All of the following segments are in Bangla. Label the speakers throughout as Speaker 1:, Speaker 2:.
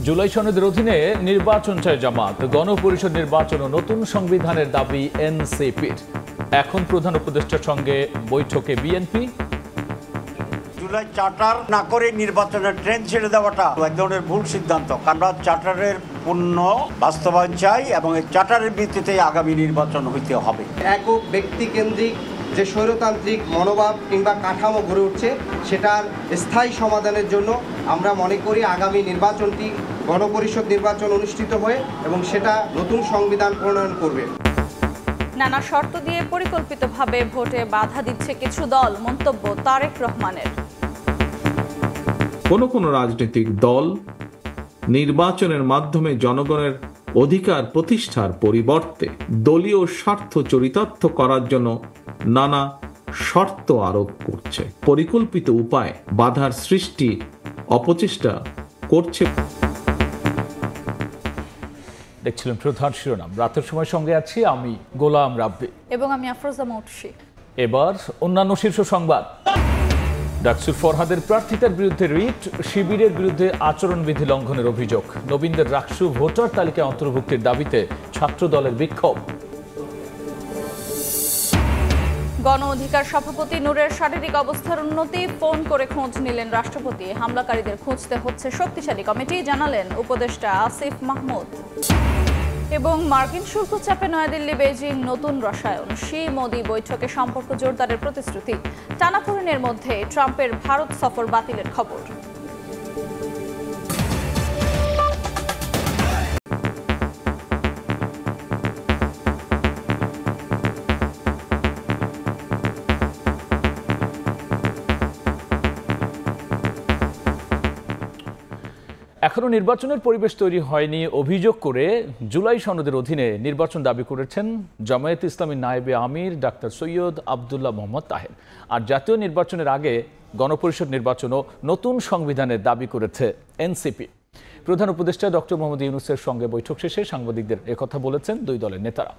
Speaker 1: জুলাই সনদের অধীনে নির্বাচন চায় জামাত, গণপরিষদ নির্বাচন ও নতুন সংবিধানের দাবি এনসিপির। এখন প্রধান উপদেষ্টার সঙ্গে বৈঠকে বিএনপি।
Speaker 2: জুলাই চার্টার না করে নির্বাচনের ট্রেন ছেড়ে দেওয়াটা এক ধরনের ভুল সিদ্ধান্ত। আমরা চার্টারের পূর্ণ বাস্তবায়ন চাই এবং এই চার্টারের ভিত্তিতেই আগামী নির্বাচন হইতে হবে।
Speaker 3: একক ব্যক্তিকেন্দ্রিক যে স্বৈরতান্ত্রিক মনোভাব কিংবা কাঠামো গড়ে উঠছে সেটার স্থায়ী সমাধানের জন্য আমরা মনে করি আগামী নির্বাচনটি গণপরিষদ নির্বাচন অনুষ্ঠিত হয়ে এবং সেটা নতুন সংবিধান প্রণয়ন করবে।
Speaker 4: নানা শর্ত দিয়ে পরিকল্পিতভাবে ভোটে বাধা দিচ্ছে কিছু দল, মন্তব্য তারেক রহমানের।
Speaker 5: কোনো রাজনৈতিক দল নির্বাচনের মাধ্যমে জনগণের অধিকার প্রতিষ্ঠার পরিবর্তে দলীয় স্বার্থ চরিতার্থ করার জন্য নানা শর্ত আরোপ করছে, পরিকল্পিত উপায়ে বাধার সৃষ্টি অপচেষ্টা করছে।
Speaker 1: দেখছিলেন প্রধান শিরোনাম। রাতের সময় সঙ্গে আছি আমি গোলাম রাব্বি
Speaker 4: এবং আমি আফরোজা মৌটুসী।
Speaker 1: এবার অন্যান্য শীর্ষ সংবাদ। ডাকসুর ফরহাদের প্রার্থিতার বিরুদ্ধে রিট, শিবিরের বিরুদ্ধে আচরণবিধি লঙ্ঘনের অভিযোগ। নবীনদের ডাকসু ভোটার তালিকায় অন্তর্ভুক্তির দাবিতে ছাত্র দলের বিক্ষোভ।
Speaker 4: গণ অধিকার সভাপতি নূরের শারীরিক অবস্থার উন্নতি, ফোন করে খোঁজ নিলেন রাষ্ট্রপতি। হামলাকারীদের খুঁজতে হচ্ছে শক্তিশালী কমিটি, জানালেন উপদেষ্টা আসিফ মাহমুদ। এবং মার্কিন শুল্ক চাপে নয়াদিল্লি বেইজিং নতুন রসায়ন, শি মোদি বৈঠকে সম্পর্ক জোরদারের প্রতিশ্রুতি। টানাপোড়েনের মধ্যে ট্রাম্পের ভারত সফর বাতিলের খবর।
Speaker 1: এখনো নির্বাচনের পরিবেশ তৈরি হয়নি অভিযোগ করে জুলাই সনদের অধীনে নির্বাচন দাবি করেছেন জামায়াতে ইসলামীর নায়েবে আমির ডাক্তার সৈয়দ আবদুল্লাহ মোহাম্মদ তাহের। আর জাতীয় নির্বাচনের আগে গণপরিষদ নির্বাচন ও নতুন সংবিধানের দাবি করেছে এনসিপি। প্রধান উপদেষ্টা ডক্টর মোহাম্মদ ইউনূসের সঙ্গে বৈঠক শেষে সাংবাদিকদের একথা বলেছেন দুই দলের নেতারা।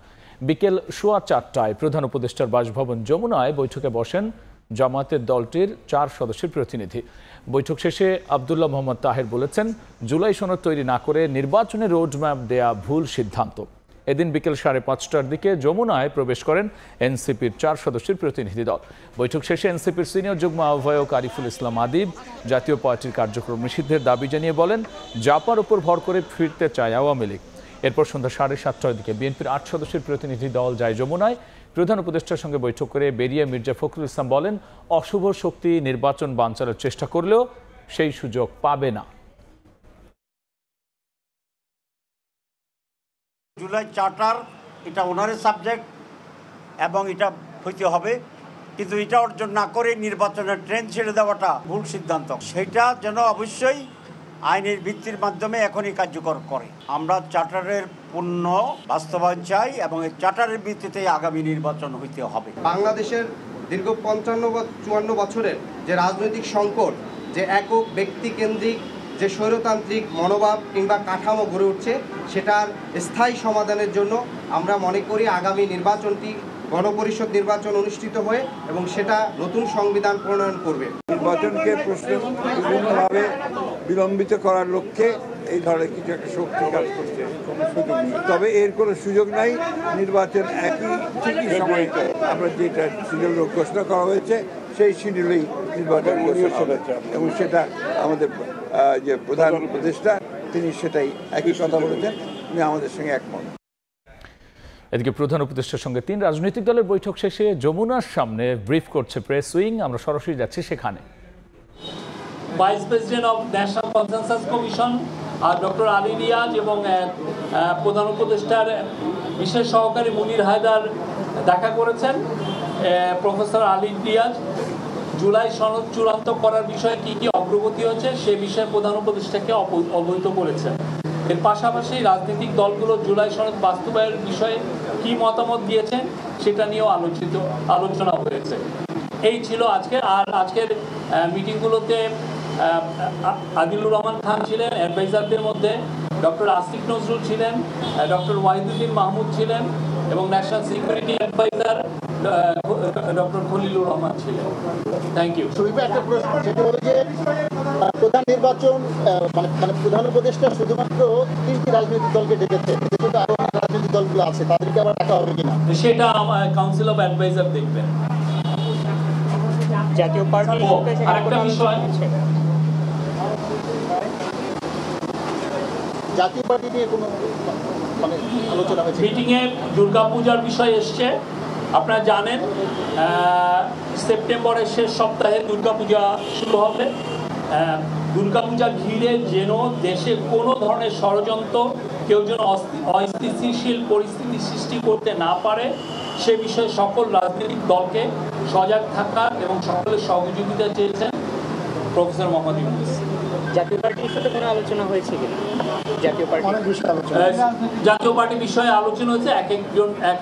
Speaker 1: বিকেল 4:15টায় প্রধান উপদেষ্টার বাসভবন যমুনায় বৈঠকে বসেন জামায়াতের দলটির 4 সদস্যের প্রতিনিধি। বৈঠক শেষে আবদুল্লাহ মোহাম্মদ তাহের বলেছেন, জুলাই সনদ তৈরি না করে নির্বাচনের রোডম্যাপ দেয়া ভুল সিদ্ধান্ত। এদিন বিকেল 5:30টার দিকে যমুনায় প্রবেশ করেন এনসিপির 4 সদস্যের প্রতিনিধি দল। বৈঠক শেষে এনসিপির সিনিয়র যুগ্ম আহ্বায়ক আরিফুল ইসলাম আদিব জাতীয় পার্টির কার্যক্রম নিষিদ্ধের দাবি জানিয়ে বলেন, জাপার উপর ভর করে ফিরতে চায় আওয়ামী লীগ। এরপর সন্ধ্যা 7:30টার দিকে বিএনপির 8 সদস্যের প্রতিনিধি দল যায় যমুনায়। প্রধান উপদেষ্টার সঙ্গে বৈঠক করে বেরিয়ে মির্জা ফখরুল ইসলাম বলেন, অশুভ শক্তি নির্বাচন বানচালের চেষ্টা করলেও সেই সুযোগ পাবে না।
Speaker 2: জুলাই চার্টার এটা ওনারের সাবজেক্ট এবং এটা হইতে হবে, কিন্তু এটা অর্জন না করে নির্বাচনের ট্রেন ছেড়ে দেওয়াটা ভুল সিদ্ধান্ত। সেটা যেন অবশ্যই আইনের ভিত্তির মাধ্যমে এখনই কার্যকর করে। আমরা চার্টারের পূর্ণ বাস্তবায়ন চাই এবং এই চার্টারের ভিত্তিতেই আগামী নির্বাচন হইতে হবে।
Speaker 3: বাংলাদেশের দীর্ঘ 55-54 বছরের যে রাজনৈতিক সংকট, যে একক ব্যক্তিকেন্দ্রিক যে স্বৈরতান্ত্রিক মনোভাব কিংবা কাঠামো গড়ে উঠছে সেটার স্থায়ী সমাধানের জন্য আমরা মনে করি আগামী নির্বাচনটি গণপরিষদ নির্বাচন অনুষ্ঠিত হয়ে এবং সেটা নতুন সংবিধান প্রণয়ন করবে।
Speaker 6: নির্বাচনকে বিভিন্নভাবে বিলম্বিত করার লক্ষ্যে এই ধরনের কিছু একটা শক্তি কাজ করছে, কোনো সুযোগ নেই। তবে এর কোনো সুযোগ নাই। নির্বাচন ঠিকই সময় আমরা যেটা শিডিউল ঘোষণা করা হয়েছে সেই শিডিউলেই নির্বাচন এবং সেটা আমাদের যে প্রধান উপদেষ্টা তিনি সেটাই একই কথা বলেছেন, তিনি আমাদের সঙ্গে একমত।
Speaker 1: এদিকে প্রধান উপদেষ্টার সঙ্গে 3 রাজনৈতিক দলের বৈঠক শেষে যমুনার সামনে ব্রিফ করছে প্রেস উইং। আমরা সরাসরি যাচ্ছি সেখানে।
Speaker 7: Vice president of national consensus commission আর ডক্টর আলী রিয়াজ এবং প্রধান উপদেষ্টার বিশেষ সহকারী মুনির হায়দার দেখা করেছেন। প্রফেসর আলী রিয়াজ জুলাই সনদ চূড়ান্ত করার বিষয়ে কি কি অগ্রগতি হয়েছে সে বিষয়ে প্রধান উপদেষ্টাকে অবহিত করেছেন। এর পাশাপাশি রাজনৈতিক দলগুলো জুলাই সনদ বাস্তবায়নের বিষয়ে কি মতামত দিয়েছেন সেটা নিয়েও আলোচনা হয়েছে। এই ছিল আজকে। আর আজকের মিটিংগুলোতে আদিলুর রহমান খান ছিলেন অ্যাডভাইজারদের মধ্যে, ডক্টর আসিফ নজরুল ছিলেন, ডক্টর ওয়াহিদুদ্দিন মাহমুদ ছিলেন এবং national security adviser doctor Khalilur Rahman ছিলেন। Thank you.
Speaker 8: একটা প্রশ্ন, সেটা হলো যে প্রধান নির্বাচন মানে প্রধান উপদেষ্টা শুধুমাত্র 3টি রাজনৈতিক দলকে ডেকেছে, কিন্তু আরো রাজনৈতিক দলগুলো আছে, তাদেরকে আবার ডাকা হবে কিনা
Speaker 7: সেটা আমার কাউন্সিল অফ অ্যাডভাইজার দেখবেন।
Speaker 9: জাতীয় পার্টি
Speaker 7: আরেকটা বিষয়,
Speaker 8: জাতীয় পার্টি নিয়ে কোনো মানে আলোচনা হয়েছে?
Speaker 7: মিটিংয়ে দুর্গাপূজার বিষয় এসছে। আপনারা জানেন সেপ্টেম্বরের শেষ সপ্তাহে দুর্গাপূজা শুরু হবে। দুর্গাপূজা ঘিরে যেন দেশে কোনো ধরনের ষড়যন্ত্র, কেউ যেন অস্থিতিশীল পরিস্থিতি সৃষ্টি করতে না পারে, সে বিষয়ে সকল রাজনৈতিক দলকে সজাগ থাকার এবং সকলের সহযোগিতা চেয়েছেন প্রফেসর মোহাম্মদ ইউনূস।
Speaker 9: জাতীয় পার্টির সাথে কোনো আলোচনা হয়েছে কিনা? জাতীয়
Speaker 7: পার্টি বিষয়ে আলোচনা হয়েছে। এক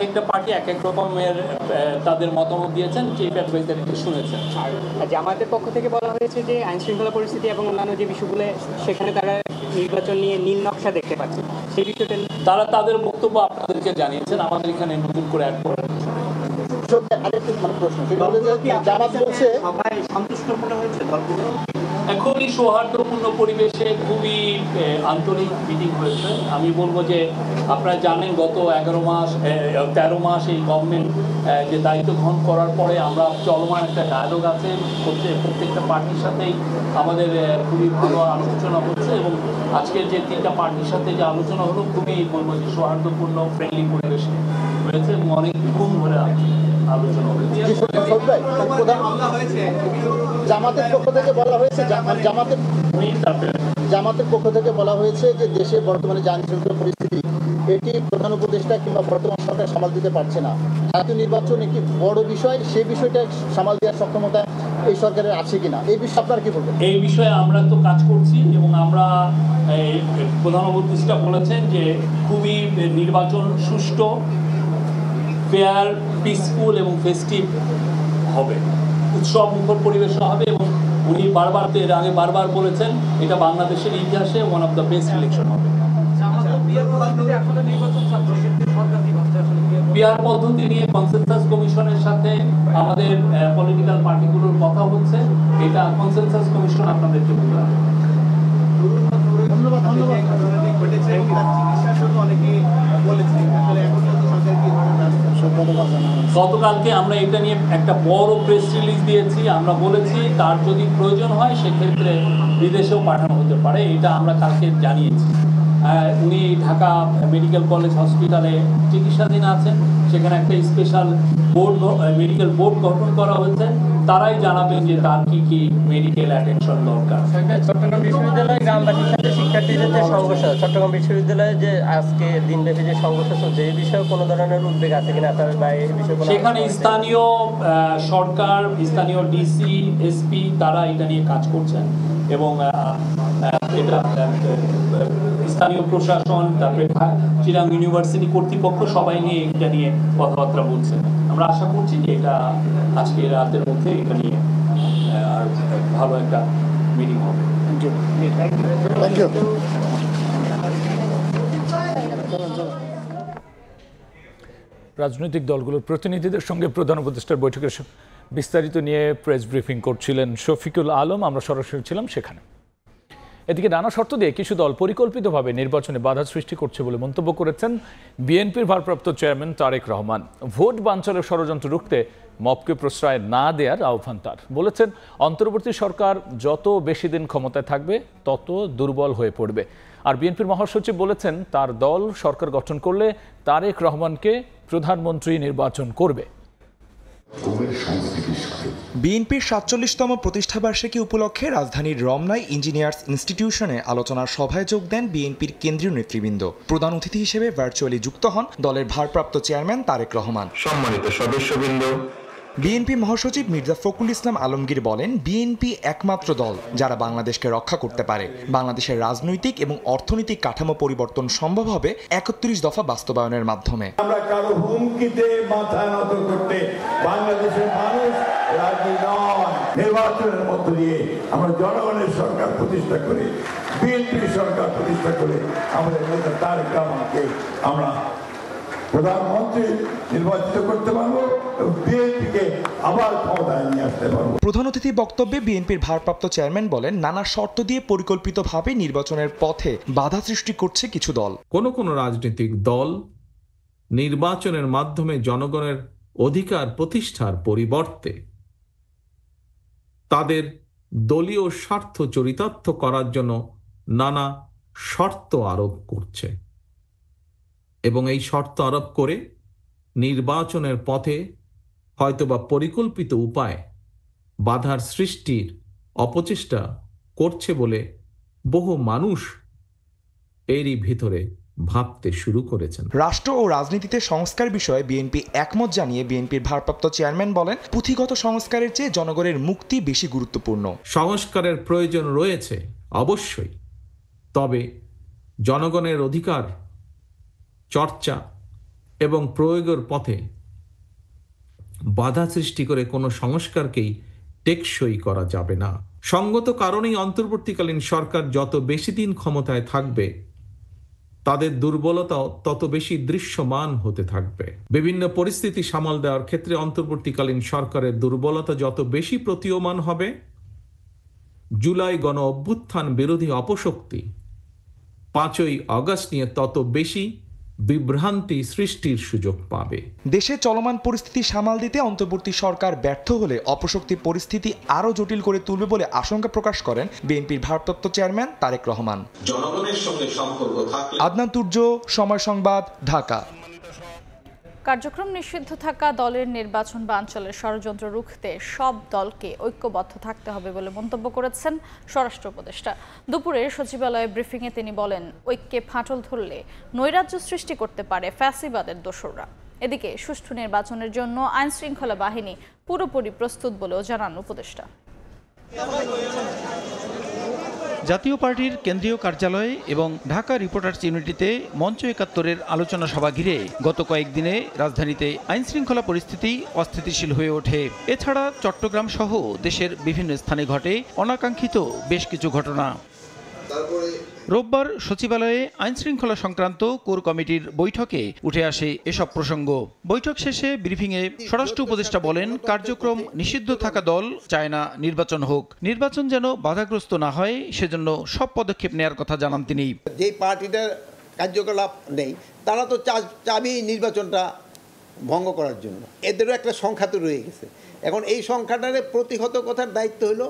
Speaker 7: একটা পার্টি এক এক রকমের তাদের মতামত দিয়েছেন, চিফ অ্যাডভাইজার শুনেছেন।
Speaker 9: জামায়াতের পক্ষ থেকে বলা হয়েছে যে আইন শৃঙ্খলা পরিস্থিতি এবং অন্যান্য যে বিষয়গুলো, সেখানে তারা নির্বাচন নিয়ে নীল নকশা দেখতে পাচ্ছে, সেই বিষয়টা
Speaker 7: তারা তাদের বক্তব্য আপনাদেরকে জানিয়েছেন। আমাদের এখানে নতুন করে অ্যাড করেন। খুবই সৌহার্দ্যপূর্ণ পরিবেশে খুবই আন্তরিক মিটিং হয়েছে। আমি বলবো যে আপনারা জানেন গত 13 মাস এই গভর্নমেন্ট যে দায়িত্ব গ্রহণ করার পরে আমরা চলমান একটা ডায়ালগ আছে, প্রত্যেকটা পার্টির সাথেই আমাদের খুবই ভালো আলোচনা হচ্ছে এবং আজকের যে 3টা পার্টির সাথে যে আলোচনা হলো খুবই বলবো যে সৌহার্দ্যপূর্ণ ফ্রেন্ডলি পরিবেশে হয়েছে এবং অনেক গুণ ধরে আলোচনা হয়েছে।
Speaker 8: জামাতের পক্ষ থেকে বলা হয়েছে যে দেশের বর্তমানে যে আইন শৃঙ্খলা পরিস্থিতি, এটি প্রধান উপদেষ্টা কিংবা বর্তমান সরকার সামাল দিতে পারছে না। জাতীয় নির্বাচন একটি বড় বিষয়, সেই বিষয়টা সামাল দেওয়ার সক্ষমতা এই সরকারের আছে কিনা, এই বিষয়ে আপনারা কি বলবেন?
Speaker 7: এই বিষয়ে আমরা তো কাজ করছি এবং আমরা প্রধান উপদেষ্টা বলেছেন যে খুবই নির্বাচন সুষ্ঠু, ফেয়ার, পিসফুল এবং ফেস্টিভ হবে, উৎসব মুখর পরিবেশ হবে এবং উনি বারবার বলেছেন এটা বাংলাদেশের ইতিহাসে one of the best election হবে। পিআর পদ্ধতি নিয়ে কনসেনসাস কমিশনের সাথে আমাদের পলিটিক্যাল পার্টিগুলোর কথা হচ্ছে, এটা কনসেনসাস কমিশন আপনাদেরকে বলতে হবে। গতকালকে আমরা এটা নিয়ে একটা বড় প্রেস রিলিজ দিয়েছি। আমরা বলেছি তার যদি প্রয়োজন হয় সেক্ষেত্রে বিদেশেও পাঠানো হতে পারে, এটা আমরা কালকে জানিয়েছি। উনি ঢাকা মেডিকেল কলেজ হসপিটালে চিকিৎসাধীন আছেন, সেখানে একটা স্পেশাল মেডিকেল বোর্ড গঠন করা হয়েছে, তারাই জানাবেন যে তার কি মেডিকেল অ্যাটেনশন দরকার।
Speaker 9: চট্টগ্রাম বিশ্ববিদ্যালয়ে গ্রামবাসীর সাথে শিক্ষার্থীদের যে সংঘর্ষ, চট্টগ্রাম বিশ্ববিদ্যালয়ে যে আজকে দিনব্যাপী যে সংঘর্ষ চলছে, এই বিষয়ে কোনো ধরনের উদ্বেগ আছে কিনা আপনার বা এই বিষয়ে?
Speaker 7: সেখানে স্থানীয় সরকার, স্থানীয় ডিসি, এসপি তারা এটা নিয়ে কাজ করছেন এবং এটা স্থানীয় প্রশাসন, তারপরে চিরাং ইউনিভার্সিটি কর্তৃপক্ষ সবাই নিয়ে এটা নিয়ে কথাবার্তা বলছেন। আমরা আশা করছি যে এটা আজকে রাতের মধ্যে এটা নিয়ে আর ভালো একটা মিটিং হবে।
Speaker 1: রাজনৈতিক দলগুলোর প্রতিনিধিদের সঙ্গে প্রধান উপদেষ্টার বৈঠকের বিস্তারিত নিয়ে প্রেস ব্রিফিং করছিলেন শফিকুল আলম, আমরা সরাসরি ছিলাম সেখানে। এদিকে নানা শর্ত দিয়ে কিছু দল পরিকল্পিতভাবে নির্বাচনে বাধা সৃষ্টি করছে বলে মন্তব্য করেছেন বিএনপির ভারপ্রাপ্ত চেয়ারম্যান তারেক রহমান। ভোট বানচালের ষড়যন্ত্র রুখতে মপকে প্রশ্রয় না দেওয়ার আহ্বান তার। বলেছেন অন্তর্বর্তী সরকার যত বেশি দিন ক্ষমতায় থাকবে তত দুর্বল হয়ে পড়বে। আর বিএনপির মহাসচিব বলেছেন তার দল সরকার গঠন করলে তারেক রহমানকে প্রধানমন্ত্রী নির্বাচন করবে।
Speaker 10: বিএনপির ৪৭তম প্রতিষ্ঠাবার্ষিকী উপলক্ষে রাজধানীর রমনায় ইঞ্জিনিয়ার্স ইনস্টিটিউশনে আলোচনার সভায় যোগ দেন বিএনপির কেন্দ্রীয় নেতৃবৃন্দ। প্রধান অতিথি হিসেবে ভার্চুয়ালি যুক্ত হন দলের ভারপ্রাপ্ত চেয়ারম্যান তারেক রহমান। সম্মানিত সদস্যবৃন্দ, বিএনপি মহাসচিব মির্জা ফখরুল ইসলাম আলমগীর বলেন, বিএনপি একমাত্র দল যারা বাংলাদেশকে রক্ষা করতে পারে। বাংলাদেশের রাজনৈতিক এবং অর্থনৈতিক কাঠামো পরিবর্তন সম্ভব হবে ৩১ দফা বাস্তবায়নের মাধ্যমে।
Speaker 6: আমরা কারো হুমকিতে মাথা নত করতে বাংলাদেশের মানুষ রাজি নয়। নির্বাচনের মধ্য দিয়ে আমরা জনগণের সরকার প্রতিষ্ঠা করে, বিএনপি সরকার প্রতিষ্ঠা করে আমাদের নেতা তারেক রহমানকে আমরা প্রধানমন্ত্রী নির্বাচিত করতে পারবো এবং বিএনপিকে আবার ক্ষমতায় নিয়ে আসতে পারবো।
Speaker 10: প্রধান অতিথি বক্তব্যে বিএনপির ভারপ্রাপ্ত চেয়ারম্যান বলেন, নানা শর্ত দিয়ে পরিকল্পিতভাবে নির্বাচনের পথে বাধা সৃষ্টি করছে কিছু দল।
Speaker 5: কোনো রাজনৈতিক দল নির্বাচনের মাধ্যমে জনগণের অধিকার প্রতিষ্ঠার পরিবর্তে তাদের দলীয় স্বার্থ চরিতার্থ করার জন্য নানা শর্ত আরোপ করছে এবং এই শর্ত আরোপ করে নির্বাচনের পথে হয়তোবা পরিকল্পিত উপায় বাধার সৃষ্টির অপচেষ্টা করছে বলে বহু মানুষ এরই ভিতরে ভাবতে শুরু করেছেন।
Speaker 10: রাষ্ট্র ও রাজনীতিতে সংস্কার বিষয়ে বিএনপি একমত জানিয়ে বিএনপির ভারপ্রাপ্ত চেয়ারম্যান বলেন, পুঁথিগত সংস্কারের চেয়ে জনগণের মুক্তি বেশি গুরুত্বপূর্ণ।
Speaker 5: সংস্কারের প্রয়োজন রয়েছে অবশ্যই, তবে জনগণের অধিকার চর্চা এবং প্রয়োগের পথে বাধা সৃষ্টি করে কোনো সংস্কারকেই টেকসই করা যাবে না। সঙ্গত কারণেই অন্তর্বর্তীকালীন সরকার যত বেশি দিন ক্ষমতায় থাকবে তাদের দুর্বলতাও তত বেশি দৃশ্যমান হতে থাকবে। বিভিন্ন পরিস্থিতি সামাল দেওয়ার ক্ষেত্রে অন্তর্বর্তীকালীন সরকারের দুর্বলতা যত বেশি প্রতীয়মান হবে, জুলাই গণ অভ্যুত্থান বিরোধী অপশক্তি 5ই আগস্ট নিয়ে তত বেশি বিভ্রান্তি সৃষ্টির সুযোগ পাবে।
Speaker 10: দেশে চলমান পরিস্থিতি সামাল দিতে অন্তর্বর্তী সরকার ব্যর্থ হলে অপশক্তি পরিস্থিতি আরও জটিল করে তুলবে বলে আশঙ্কা প্রকাশ করেন বিএনপির ভারপ্রাপ্ত চেয়ারম্যান তারেক রহমান।
Speaker 5: জনগণের সঙ্গে সম্পর্ক থাকলে।
Speaker 10: আদনান তুর্য, সময় সংবাদ, ঢাকা।
Speaker 4: কার্যক্রম নিষিদ্ধ থাকা দলের নির্বাচন বানচালের ষড়যন্ত্র রুখতে সব দলকে ঐক্যবদ্ধ থাকতে হবে বলে মন্তব্য করেছেন স্বরাষ্ট্র উপদেষ্টা। দুপুরে সচিবালয়ে ব্রিফিংয়ে তিনি বলেন, ঐক্যে ফাটল ধরলে নৈরাজ্য সৃষ্টি করতে পারে ফ্যাসিবাদের দোসররা। এদিকে সুষ্ঠু নির্বাচনের জন্য আইন শৃঙ্খলা বাহিনী পুরোপুরি প্রস্তুত বলেও জানান উপদেষ্টা।
Speaker 11: জাতীয় পার্টির কেন্দ্রীয় কার্যালয়ে এবং ঢাকা রিপোর্টার্স ইউনিটিতে মঞ্চ ৭১-এর আলোচনা সভা ঘিরে গত কয়েকদিনে রাজধানীতে আইনশৃঙ্খলা পরিস্থিতি অস্থিতিশীল হয়ে ওঠে। এছাড়া চট্টগ্রাম সহ দেশের বিভিন্ন স্থানে ঘটে অনাকাঙ্ক্ষিত বেশ কিছু ঘটনা। রোববার সচিবালয়ে আইনশৃঙ্খলা সংক্রান্ত কোর কমিটির বৈঠকে উঠে আসে এসব প্রসঙ্গ। বৈঠক শেষে ব্রিফিংয়ে স্বরাষ্ট্র উপদেষ্টা বলেন, কার্যক্রম নিষিদ্ধ থাকা দল চায় না নির্বাচন হোক, নির্বাচন যেন বাধাগ্রস্ত না হয় সেজন্য সব পদক্ষেপ নেওয়ার কথা জানান তিনি।
Speaker 12: যে পার্টিটার কার্যকলাপ নেই তারা তো চাবি নির্বাচনটা ভঙ্গ করার জন্য, এদেরও একটা সংখ্যা তো রয়ে গেছে। এখন এই সংখ্যাটারে প্রতিহত করার দায়িত্ব হলো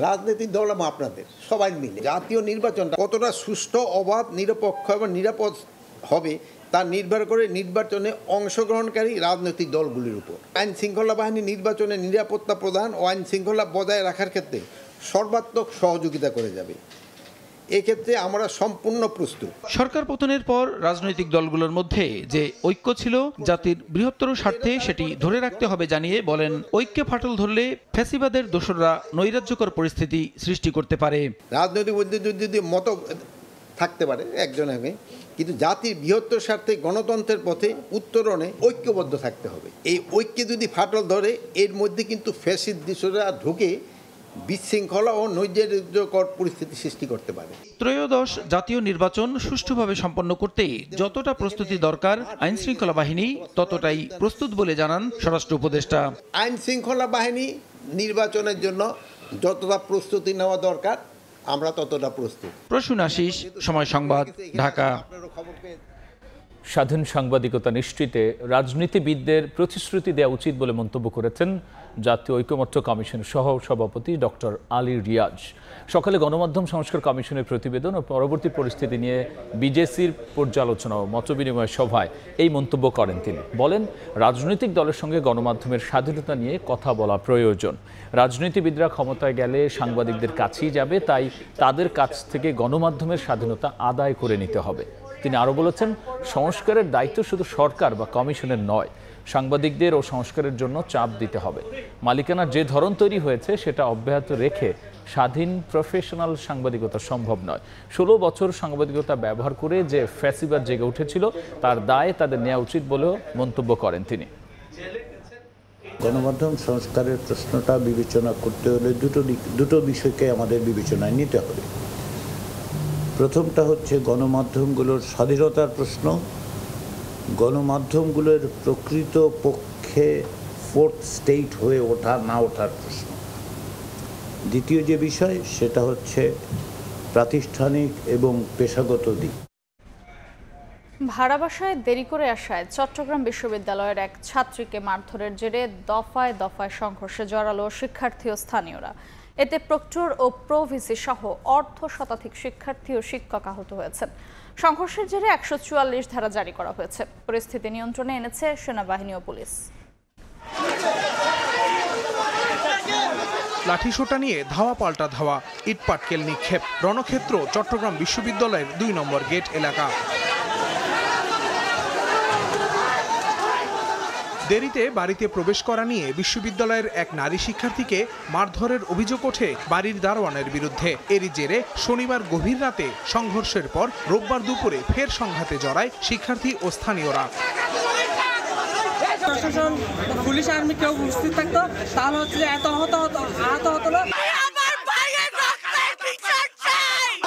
Speaker 12: রাজনৈতিক দল এবং আপনাদের সবাই মিলে। জাতীয় নির্বাচনটা কতটা সুষ্ঠু, অবাধ, নিরপেক্ষ এবং নিরাপদ হবে তা নির্ভর করে নির্বাচনে অংশগ্রহণকারী রাজনৈতিক দলগুলির উপর। আইন শৃঙ্খলা বাহিনী নির্বাচনে নিরাপত্তা প্রদান ও আইন শৃঙ্খলা বজায় রাখার ক্ষেত্রে সর্বাত্মক সহযোগিতা করে যাবে। এক্ষেত্রে আমরা সম্পূর্ণ প্রস্তুত।
Speaker 11: সরকার পতনের পর রাজনৈতিক দলগুলোর মধ্যে যে ঐক্য ছিল জাতির বৃহত্তর স্বার্থে সেটি ধরে রাখতে হবে জানিয়ে বলেন, ঐক্যে ফাটল ধরলে ফ্যাসিবাদের দোসররা নৈরাজ্যকর পরিস্থিতি সৃষ্টি করতে পারে।
Speaker 12: রাজনৈতিক মধ্যে যদি মত থাকতে পারে একজন হবে, কিন্তু জাতির বৃহত্তর স্বার্থে গণতন্ত্রের পথে উত্তরণে ঐক্যবদ্ধ থাকতে হবে। এই ঐক্যে যদি ফাটল ধরে এর মধ্যে কিন্তু ফ্যাসিস্ট দোসররা ঢুকে বিশৃঙ্খলা ও নৈরাজ্যকর পরিস্থিতি সৃষ্টি করতে পারে।
Speaker 11: ত্রয়োদশ জাতীয় নির্বাচন সুষ্ঠুভাবে সম্পন্ন করতে যতটা প্রস্তুতি দরকার আইন শৃঙ্খলা বাহিনী ততটাই প্রস্তুত বলে জানান স্বরাষ্ট্র উপদেষ্টা।
Speaker 12: আইন শৃঙ্খলা বাহিনী নির্বাচনের জন্য যতটা প্রস্তুতি নেওয়া দরকার আমরা ততটা প্রস্তুত।
Speaker 11: প্রসূন আশিস, সময় সংবাদ, ঢাকা।
Speaker 1: স্বাধীন সাংবাদিকতা নিশ্চিতে রাজনীতিবিদদের প্রতিশ্রুতি দেওয়া উচিত বলে মন্তব্য করেছেন জাতীয় ঐকমত্য কমিশন সহ সভাপতি ডক্টর আলী রিয়াজ। সকালে গণমাধ্যম সংস্কার কমিশনের প্রতিবেদন ও পরবর্তী পরিস্থিতি নিয়ে বিজেসির পর্যালোচনা ও মতবিনিময় সভায় এই মন্তব্য করেন তিনি। বলেন, রাজনৈতিক দলের সঙ্গে গণমাধ্যমের স্বাধীনতা নিয়ে কথা বলা প্রয়োজন। রাজনীতিবিদরা ক্ষমতায় গেলে সাংবাদিকদের কাছেই যাবে, তাই তাদের কাছ থেকে গণমাধ্যমের স্বাধীনতা আদায় করে নিতে হবে। তিনি আরও বলেছেন, সংস্কারের দায়িত্ব শুধু সরকার বা কমিশনের নয়, সাংবাদিকদের ও সংস্কারের জন্য চাপ দিতে হবে। মালিকানার যে ধরন তৈরি হয়েছে সেটা অব্যাহত রেখে স্বাধীন প্রফেশনাল সাংবাদিকতা সম্ভব নয়। 16 বছর সাংবাদিকতা ব্যবহার করে যে ফ্যাসিবাদ জেগে উঠেছিল তার দায় তাদের নেওয়া উচিত বলেও মন্তব্য করেন তিনি।
Speaker 13: গণমাধ্যম সংস্কারের প্রশ্নটা বিবেচনা করতে হলে দুটো বিষয়কে আমাদের বিবেচনায় নিতে হবে। প্রথমটা হচ্ছে গণমাধ্যমগুলোর স্বাধীনতার প্রশ্ন গণমাধ্যমগুলোর প্রকৃত পক্ষে ফোর্থ স্টেট হয়ে ওঠা না ওঠার প্রশ্ন। দ্বিতীয় যে বিষয় সেটা হচ্ছে প্রাতিষ্ঠানিক এবং পেশাগত দিক।
Speaker 4: ভাড়া বাসায় দেরি করে আসায় চট্টগ্রাম বিশ্ববিদ্যালয়ের এক ছাত্রীকে মারধরের জেরে দফায় দফায় সংঘর্ষে জড়ালো শিক্ষার্থী ও স্থানীয়রা। এতে প্রক্টর ও প্রভিসি সহ অর্ধ শতাধিক শিক্ষার্থী ও শিক্ষক আহত হয়েছেন। সংঘর্ষের জেরে 144 ধারা জারি করা হয়েছে। পরিস্থিতি নিয়ন্ত্রণে এনেছে সেনাবাহিনী ও পুলিশ।
Speaker 14: লাঠিসোঁটা নিয়ে ধাওয়া পাল্টা ধাওয়া, ইট পাটকেল নিক্ষেপ, রণক্ষেত্র চট্টগ্রাম বিশ্ববিদ্যালয়ের 2 নম্বর গেট এলাকা। দেরিতে বাড়িতে প্রবেশ করা নিয়ে বিশ্ববিদ্যালয়ের এক নারী শিক্ষার্থীকে মারধরের অভিযোগ ওঠে বাড়ির দারোয়ানের বিরুদ্ধে। এরই জেরে শনিবার গভীর রাতে সংঘর্ষের পর রোববার দুপুরে ফের সংঘাতে জড়ায় শিক্ষার্থী ও স্থানীয়রা।
Speaker 15: প্রশাসন, পুলিশ, আর্মি কেউ উপস্থিত থাকতো তাহলে হচ্ছে এত আহত হতো না।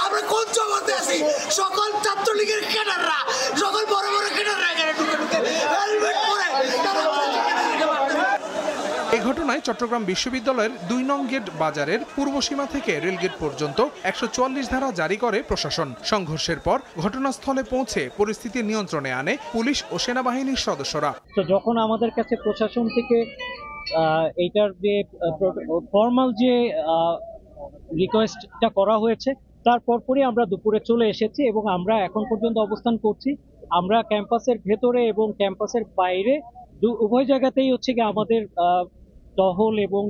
Speaker 16: আমরা কোন জগতে আছি? সকল ছাত্রলীগের ক্যাডাররা, সকল বড় বড় ক্যাডাররা এখানে ঢুকে হেলমেট পরে।
Speaker 14: এই ঘটনায় চট্টগ্রাম বিশ্ববিদ্যালয়ের 2 নং গেট বাজারের পূর্ব সীমা থেকে রেলগেট পর্যন্ত 144 ধারা জারি করে প্রশাসন। সংঘর্ষের পর ঘটনাস্থলে পৌঁছে পরিস্থিতি নিয়ন্ত্রণে আনে পুলিশ ও সেনাবাহিনীর সদস্যরা।
Speaker 17: তো যখন আমাদের কাছে প্রশাসন থেকে এইটার যে ফর্মাল যে রিকোয়েস্টটা করা হয়েছে তার পরপরই আমরা দুপুরে চলে এসেছি এবং আমরা এখন পর্যন্ত অবস্থান করছি। আমরা ক্যাম্পাসের ভেতরে এবং ক্যাম্পাসের বাইরে উভয় জায়গাতেই হচ্ছে কি আমাদের টহল এবং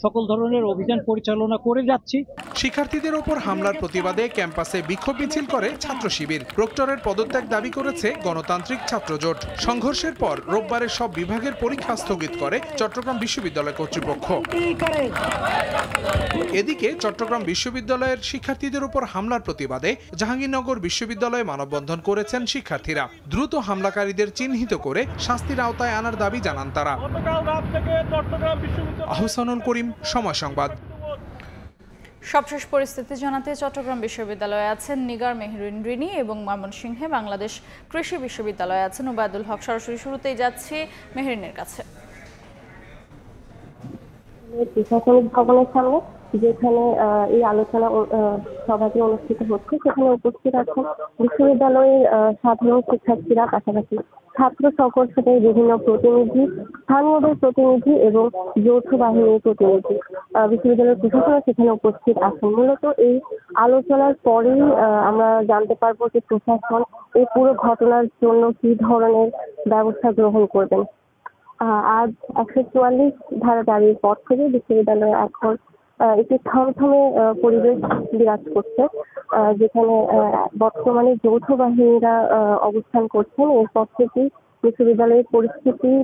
Speaker 17: সকল ধরনের অভিযান পরিচালনা করে যাচ্ছি।
Speaker 14: শিক্ষার্থীদের ওপর হামলার প্রতিবাদে ক্যাম্পাসে বিক্ষোভ মিছিল করে ছাত্র শিবির। প্রক্টরের পদত্যাগ দাবি করেছে গণতান্ত্রিক ছাত্র জোট। সংঘর্ষের পর রোববারের সব বিভাগের পরীক্ষা স্থগিত করে চট্টগ্রাম বিশ্ববিদ্যালয় কর্তৃপক্ষ। এদিকে চট্টগ্রাম বিশ্ববিদ্যালয়ের শিক্ষার্থীদের উপর হামলার প্রতিবাদে জাহাঙ্গীরনগর বিশ্ববিদ্যালয়ে মানববন্ধন করেছেন শিক্ষার্থীরা। দ্রুত হামলাকারীদের চিহ্নিত করে শাস্তির আওতায় আনার দাবি জানান তারা। আহসানুল করিম, সময় সংবাদ।
Speaker 4: সবশেষ পরিস্থিতি জানাতে চট্টগ্রাম বিশ্ববিদ্যালয়ে আছেন নিগার মেহরিন রিনি এবং ময়মনসিংহে বাংলাদেশ কৃষি বিশ্ববিদ্যালয়ে আছেন ওবায়দুল হক। সরাসরি শুরুতেই যাচ্ছি মেহরিনের কাছে।
Speaker 18: প্রশাসনিক ভবনের সামনে যেখানে এই আলোচনা সভাটি অনুষ্ঠিত হচ্ছে সেখানে উপস্থিত আছেন বিশ্ববিদ্যালয়ের সাধারণ শিক্ষার্থীরা, পাশাপাশি ছাত্র সংগঠনের বিভিন্ন প্রতিনিধি, স্থানীয়দের প্রতিনিধি এবং যৌথ বাহিনীর প্রতিনিধি। বিশ্ববিদ্যালয়ের প্রশাসন সেখানে উপস্থিত আছেন। মূলত এই আলোচনার পরেই আমরা জানতে পারবো যে প্রশাসন এই পুরো ঘটনার জন্য কি ধরনের ব্যবস্থা গ্রহণ করবেন। আজ 144 ধারা জারির পর থেকে বিশ্ববিদ্যালয়ে এখন একটি থমথমে পরিবেশ বিরাজ করছে, যেখানে বর্তমানে যৌথ বাহিনীরা অবস্থান করছেন। এরপর থেকেই বিশ্ববিদ্যালয়ের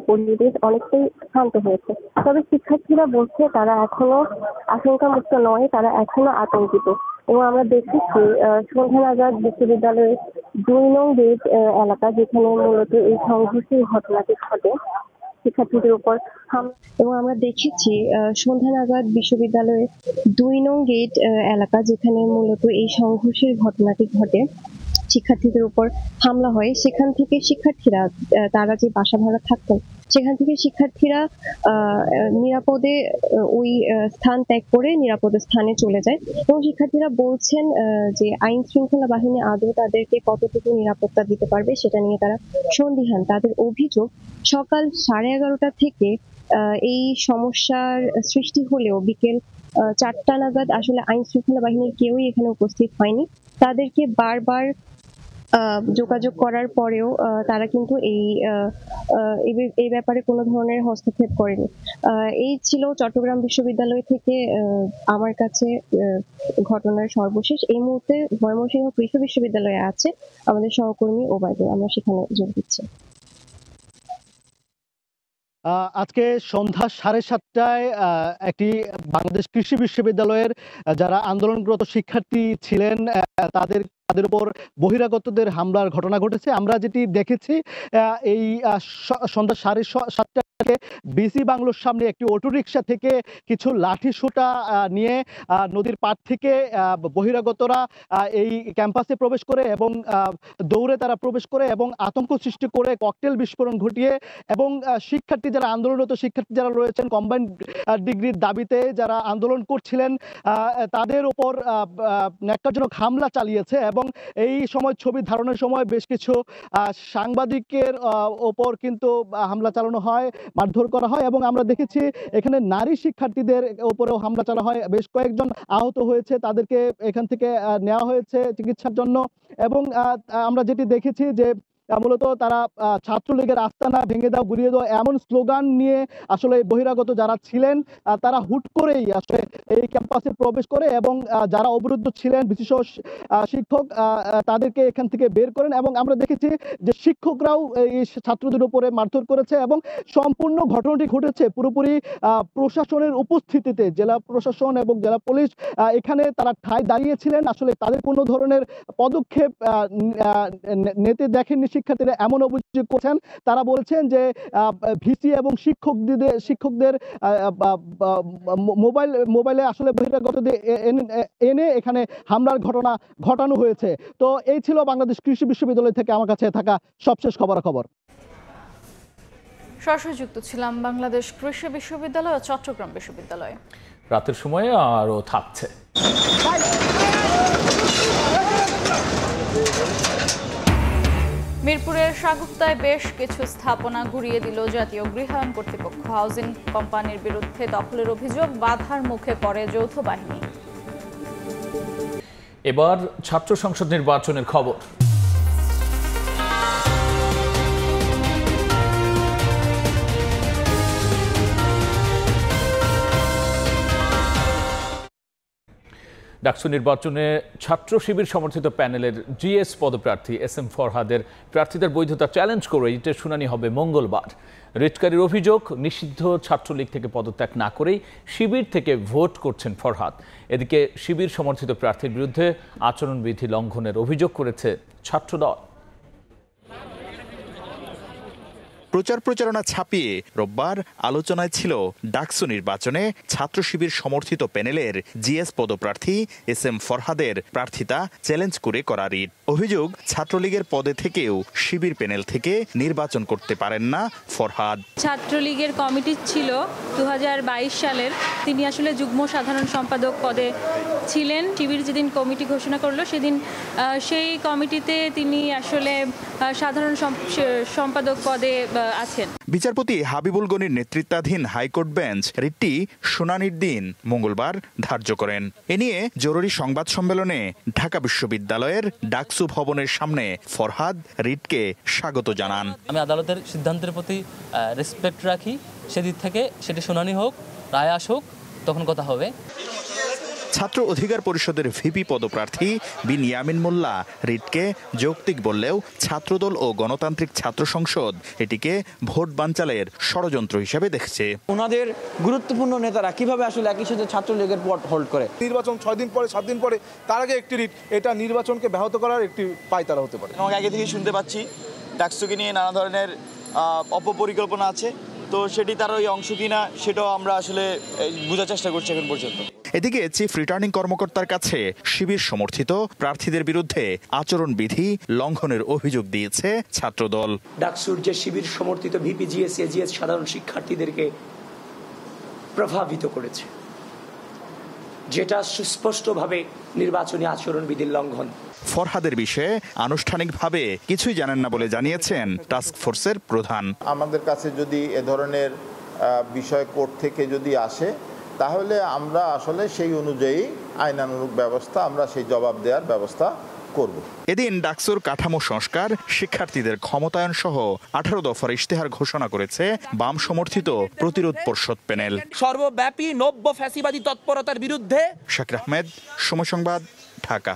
Speaker 18: পরিবেশ অনেকটাই শান্ত হয়েছে। তবে শিক্ষার্থীরা বলছে তারা এখনো আশঙ্কামুক্ত নয়, তারা এখনো আতঙ্কিত। এবং আমরা দেখেছি সন্ধ্যা নাগাদ বিশ্ববিদ্যালয়ের 2 নং গেট এলাকা, যেখানে মূলত এই সংঘর্ষের ঘটনাটি ঘটে, শিক্ষার্থীদের উপর হামলা। এবং আমরা দেখেছি সন্ধ্যা নাগাদ বিশ্ববিদ্যালয়ের 2 নং গেট এলাকা, যেখানে মূলত এই সংঘর্ষের ঘটনাটি ঘটে, শিক্ষার্থীদের উপর হামলা হয়। সেখান থেকে শিক্ষার্থীরা, তারা যে বাসা ভাড়া থাকতেন, সেখান থেকে শিক্ষার্থীরা নিরাপদে ওই স্থান ত্যাগ করে নিরাপদ স্থানে চলে যায়। এবং শিক্ষার্থীরা বলছেন যে আইন শৃঙ্খলা বাহিনী আদৌ তাদেরকে কতটুকু নিরাপত্তা দিতে পারবে সেটা নিয়ে তারা সন্দিহান। তাদের অভিযোগ সকাল 11:30 থেকে এই সমস্যার সৃষ্টি হলেও বিকেল 4টা নাগাদ আসলে আইন শৃঙ্খলা বাহিনীর কেউই এখানে উপস্থিত হয়নি। তাদেরকে বারবার যোগাযোগ করার পরেও তারা কিন্তু এই ব্যাপারে কোনো ধরনের হস্তক্ষেপ করেনি। এই ছিল চট্টগ্রাম বিশ্ববিদ্যালয় থেকে আমার কাছে ঘটনার সর্বশেষ। এই মুহূর্তে ময়মনসিংহ কৃষি বিশ্ববিদ্যালয়ে আছে আমাদের সহকর্মী ওবায়দুল, আমরা সেখানে যোগ দিচ্ছি।
Speaker 19: আজকে সন্ধ্যা 7:30টায় একটি বাংলাদেশ কৃষি বিশ্ববিদ্যালয়ের যারা আন্দোলনরত শিক্ষার্থী ছিলেন তাদের উপর বহিরাগতদের হামলার ঘটনা ঘটেছে। আমরা যেটি দেখেছি এই সন্ধ্যা 7:30 বিসি বাংলোর সামনে একটি অটোরিকশা থেকে কিছু লাঠি সোঁটা নিয়ে নদীর পাড় থেকে বহিরাগতরা এই ক্যাম্পাসে প্রবেশ করে এবং দৌড়ে তারা প্রবেশ করে এবং আতঙ্ক সৃষ্টি করে ককটেল বিস্ফোরণ ঘটিয়ে এবং শিক্ষার্থী যারা আন্দোলনরত শিক্ষার্থী যারা রয়েছেন কম্বাইন্ড ডিগ্রির দাবিতে যারা আন্দোলন করছিলেন তাদের ওপর ন্যাক্কারজনক হামলা চালিয়েছে এবং এই সময় ছবি ধারণের সময় বেশ কিছু সাংবাদিকের ওপর কিন্তু হামলা চালানো হয়, মারধর করা হয় এবং আমরা দেখেছি এখানে নারী শিক্ষার্থীদের উপরেও হামলা চালানো হয়। বেশ কয়েকজন আহত হয়েছে, তাদেরকে এখান থেকে নেওয়া হয়েছে চিকিৎসার জন্য এবং আমরা যেটি দেখেছি যে মূলত তারা ছাত্রলীগের আস্তানা ভেঙে দাও, গুড়িয়ে দাও এমন স্লোগান নিয়ে আসলে বহিরাগত যারা ছিলেন তারা হুট করেই আসলে এই ক্যাম্পাসে প্রবেশ করে এবং যারা অবরুদ্ধ ছিলেন বিশেষ শিক্ষক তাদেরকে এখান থেকে বের করেন এবং আমরা দেখেছি যে শিক্ষকরাও এই ছাত্রদের উপরে মারধর করেছে এবং সম্পূর্ণ ঘটনাটি ঘটেছে পুরোপুরি প্রশাসনের উপস্থিতিতে। জেলা প্রশাসন এবং জেলা পুলিশ এখানে তারা ঠায় দাঁড়িয়েছিলেন, আসলে তাদের কোনো ধরনের পদক্ষেপ নিতে দেখেননি শিক্ষার্থীরা এমন অভিযোগ করছেন। তারা বলছেন যে ভিসি এবং শিক্ষকদের মোবাইলে আসলে বহিরাগতদের এনে এখানে হামলার ঘটনা ঘটানো হয়েছে। তো এই ছিল বাংলাদেশ কৃষি বিশ্ববিদ্যালয় থেকে আমার কাছে থাকা সবশেষ খবরাখবর।
Speaker 4: সরাসরি যুক্ত ছিলাম বাংলাদেশ কৃষি বিশ্ববিদ্যালয় ও চট্টগ্রাম বিশ্ববিদ্যালয়।
Speaker 1: রাতের সময়ে আরও থাকছে।
Speaker 4: মিরপুরের সাগুপ্তায় বেশ কিছু স্থাপনা ঘুরিয়ে দিল জাতীয় গৃহায়ণ কর্তৃপক্ষ। হাউজিং কোম্পানির বিরুদ্ধে দখলের অভিযোগ, বাধার মুখে পড়ে যৌথ বাহিনী।
Speaker 1: এবার ছাত্র সংসদ নির্বাচনের খবর। ডাকসু নির্বাচনে ছাত্র শিবির সমর্থিত প্যানেলের জিএস পদপ্রার্থী এস এম ফরহাদের প্রার্থীদের বৈধতা চ্যালেঞ্জ করে রিটের শুনানি হবে মঙ্গলবার। রিটকারীর অভিযোগ, নিষিদ্ধ ছাত্রলীগ থেকে পদত্যাগ না করেই শিবির থেকে ভোট করছেন ফরহাদ। এদিকে শিবির সমর্থিত প্রার্থীর বিরুদ্ধে আচরণবিধি লঙ্ঘনের অভিযোগ করেছে ছাত্রদল।
Speaker 20: প্রচার প্রচারণা ছাপিয়ে রোববার আলোচনায় ছিল ডাকসু নির্বাচনে ছাত্র শিবির সমর্থিত প্যানেলের জিএস পদপ্রার্থী এস এম ফরহাদের প্রার্থিতা চ্যালেঞ্জ করে করা রিট। অভিযোগ, ছাত্রলীগের পদে থেকেও শিবির প্যানেল থেকে নির্বাচন করতে পারেন না ফরহাদ।
Speaker 21: ছাত্রলীগের কমিটি ছিল 2022 সালের, তিনি আসলে যুগ্ম সাধারণ সম্পাদক পদে ছিলেন। শিবির যেদিন কমিটি ঘোষণা করলো সেদিন সেই কমিটিতে তিনি আসলে সাধারণ সম্পাদক পদে আছেন।
Speaker 20: বিচারপতি হাবিবুল গনির নেতৃত্বাধীন হাইকোর্ট বেঞ্চ রিটটি শুনানির দিন মঙ্গলবার ধার্য করেন। এ নিয়ে জরুরি সংবাদ সম্মেলনে ঢাকা বিশ্ববিদ্যালয়ের ডাকসু ভবনের সামনে ফরহাদ রিটকে স্বাগত জানান।
Speaker 22: আমি আদালতের সিদ্ধান্তের প্রতি রেসপেক্ট রাখি, সেদিক থেকে সেটি শুনানি হোক, রায় আসুক, তখন কথা হবে।
Speaker 20: ছাত্র অধিকার পরিষদের ভিপি পদপ্রার্থী বিন ইয়ামিন মোল্লা রিটকে যৌক্তিক বললেও ছাত্রদল ও গণতান্ত্রিক ছাত্র সংসদ এটিকে ভোট বানচালের ষড়যন্ত্র হিসেবে দেখছে।
Speaker 23: ওনাদের গুরুত্বপূর্ণ নেতারা কিভাবে আসলে একই সাথে ছাত্রলীগের পদ হোল্ড করে।
Speaker 24: নির্বাচন 6 দিন পরে 7 দিন পরে তার আগে একটি রিট, এটা নির্বাচনকে ব্যাহত করার একটি পায়তারা হতে পারে।
Speaker 25: আমাকে আগে থেকেই শুনতে পাচ্ছি ডাকসুকে নিয়ে নানা ধরনের অপপরিকল্পনা আছে, তো সেটি তার ওই অংশ কিনা সেটাও আমরা আসলে বোঝার চেষ্টা করছি এখন পর্যন্ত।
Speaker 20: এদিকে চিফ রিটার্নিং কর্মকর্তার কাছে শিবির সমর্থিত প্রার্থীদের বিরুদ্ধে আচরণবিধি লঙ্ঘনের অভিযোগ দিয়েছে ছাত্রদল।
Speaker 26: ডাকসুর যে শিবির সমর্থিত ভিপি জিএস এজিএস সাধারণ শিক্ষার্থীদেরকে প্রভাবিত করেছে, যেটা সুস্পষ্টভাবে নির্বাচনী আচরণবিধির লঙ্ঘন।
Speaker 20: ফরহাদের বিষয়ে আনুষ্ঠানিকভাবে কিছুই জানেন না বলে জানিয়েছেন টাস্ক ফোর্সের প্রধান।
Speaker 27: আমাদের কাছে যদি এ ধরনের বিষয় কোর্ট থেকে যদি আসে, তাহলে আমরা আসলে সেই অনুযায়ী আইনানুগ ব্যবস্থা, আমরা সেই জবাব দেওয়ার ব্যবস্থা করব।
Speaker 20: এদিন ডাকসুর কাঠামো সংস্কার, শিক্ষার্থীদের ক্ষমতায়ন সহ 18 দফার ইশতেহার ঘোষণা করেছে বাম সমর্থিত প্রতিরোধ পর্ষদ প্যানেল।
Speaker 23: সর্বব্যাপী নব্য ফ্যাসিবাদী তৎপরতার বিরুদ্ধে।
Speaker 20: শাকির আহমেদ, সময় সংবাদ, ঢাকা।